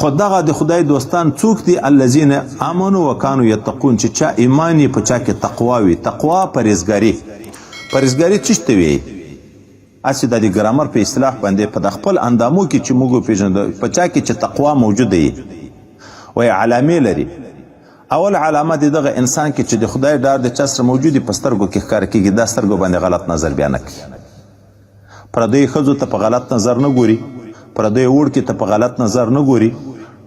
خو دغه د خدای دوستان څوک دي الذین آمنوا وکانوا یتقون چې چا ایمان یې په چا کې تقوا وي. تقوا پرهیزګاري څه ته وایي؟ هسې د ګرامر په اصطلاح باندې په د خپل اندامو کې چې موږ وپېژنو په چا کې چې تقوا موجوده وي وایي علامې لري. اول علامه د دغه انسان کې چې د خدای ډار د چا سره موجود وي په سترګو کې ښکاره کېږي. دا سترګو باندې غلط نظر بیا نه کوي. پردیو ښځو ته په غلط نظر نه ګوري، پردیو وړکې ته په غلط نظر نه ګوري،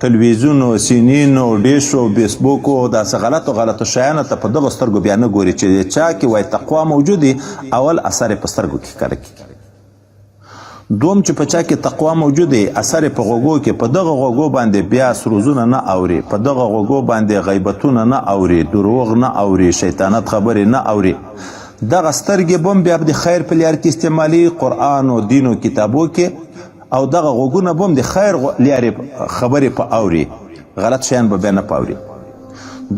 تلویزیونو، سینینو، ډیشو، فیسبوکو داسې غلطو شیانو ته په دغو سترګو بیا نه ګوري چې چا کې وایي تقوا موجود وي. اول اثر یې په سترګو کې ښکاره کېږي. دوم چې په چا کې تقوا موجود وي اثر یې په غوږو کې، په دغه غوږو باندې بیا سروزونه نه اوري، په دغه غوږو باندې غیبتونه نه اوري، دروغ نه اوري، شیطانت خبرې نه اوري. دغه سترګې به هم بیا د خیر په لار کې استعمالي، قرآن او دین او کتابو کې، او دغه غوږونه به هم د خیر لارې خبرې په اوري، غلط شیان به بیا نه په اوري.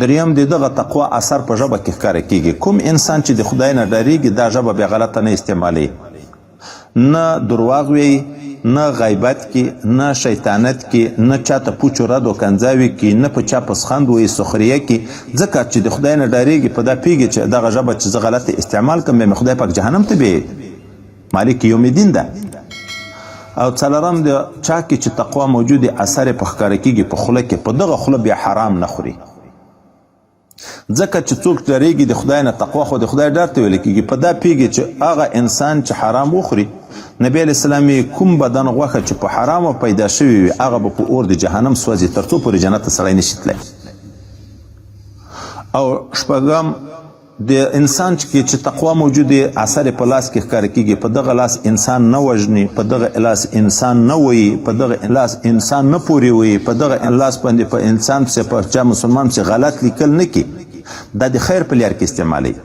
دریم د دغه تقوا اثر په ژبه کې ښکاره کېږي. کوم انسان چې د خدای نه ډارېږي دا ژبه بیا غلطه نه استعمالوي، نه درواغ وی، نه غیبت کی، نه شیطانت کی، نه چاته پوچ و رد و کنځاوي کی، نه په چا پسخند وی سخریه کی. ځکه چې د خدای نه ډارېږي په دا پیږي چې دغه ژبه چې زه غلطه استعمال کړم بیا مې خدای پاک جهنم ته بیایي. مالک یوم الدین ده. او څلورم د چا کې چې تقوا موجود اثر په ښکاره کېږي په خوله کې، په دغه خوله بیا حرام نه خوري. ځکه چې څوک ډارېږي د خدای نه، تقوا خو د خدای ډار ته ویل کېږي. په دا پیږي چې هغه انسان چې حرام وخوري، نبی علیه السلام کوم بدن غوښه چې په حرامو پیدا شوي وي هغه به په اور د جهنم سوځي تر څو پورې جنت ته سړی نشي تللی. او شپږم د انسان چې تقوا موجود اثر په لاس کې ښکاره کېږي، په دغه لاس انسان نه وژني، په دغه لاس انسان نه وهي، په دغه لاس انسان نه پورې وهي، په دغه لاس باندې په انسان پسې په چا مسلمان پسې غلط لیکل نه کي. دا د خیر په لار کې استعمالوي.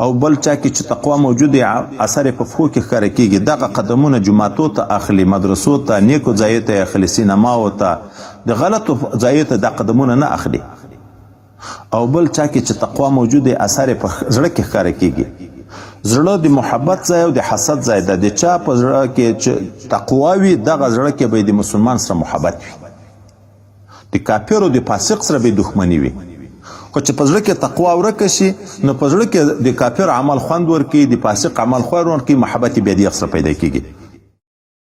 او بل چا کې چې تقوا موجود اثر په پښو کې ښکاره کېږي، دغه قدمونه جوماتو ته اخلي، مدرسو ته، نیکو ځایو ته اخلي، سینماو ته، د غلطو ځایو ته دا قدمونه نه اخلي. او بل چا کې چې تقوا موجود اثر په زړه کې ښکاره کېږي. زړه د محبت ځای او د حسد ځای ده. د چا په زړه کې چې تقوا وي دغه زړه کې به د مسلمان سره محبت وي، د کافر او د فاسق سره به دښمني وي. خو چې په زړه کې تقوا ورکه شي نو په زړه کې د کافر عمل خوند ورکوي، د فاسق عمل خوند ورکوي، محبت بیا د یو سره پیدا کېږي.